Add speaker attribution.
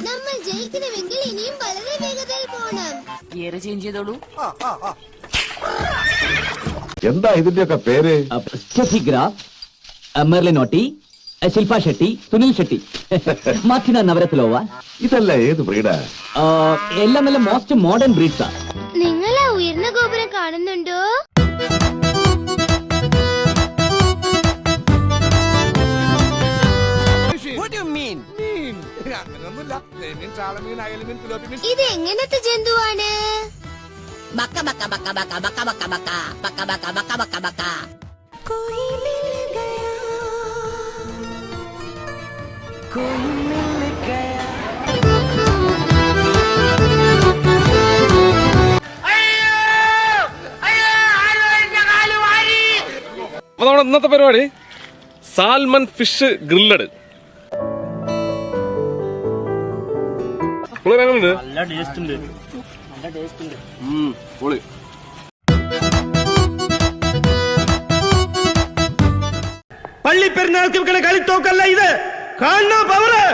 Speaker 1: നമ്മൾ ജയിക്കണമെങ്കിൽ ഇനിയും വളരെ വേഗതയിൽ പോണം.
Speaker 2: ചേഞ്ച് ചെയ്തോളൂ.
Speaker 3: എന്താ ഇതിന്റെയൊക്കെ പേര്?
Speaker 4: സ്റ്റെഫി ഗ്രാഫ്, മെർലിനോട്ടി, ശില്പ ഷെട്ടി, സുനിൽ ഷെട്ടി, മാർട്ടിന നവരത്തിലോവ.
Speaker 3: ഇതല്ല ഏത് ബ്രീഡാ?
Speaker 4: എല്ലാം നല്ല മോസ്റ്റ് മോഡേൺ ബ്രീഡ്സാ.
Speaker 1: നിങ്ങൾ ആ ഉയർന്ന ഗോപുരം കാണുന്നുണ്ടോ? ഇത് എങ്ങനത്തെ ജന്തുവാണ്?
Speaker 2: ബക്ക ബക്ക ബക്ക ബക്ക ബക്ക ബക്ക ബക്ക ബക്ക ബക്ക ബക്ക ബക്ക ബക്ക.
Speaker 5: അപ്പൊ നമ്മുടെ ഇന്നത്തെ പരിപാടി സാൽമൺ ഫിഷ് ഗ്രില്ലഡ്.
Speaker 6: നല്ല ടേസ്റ്റ് ഉണ്ട്.
Speaker 7: പള്ളി പെരുന്നാൾക്ക് കളിത്തോക്കല്ല ഇത്. കാണണോ പവറ്?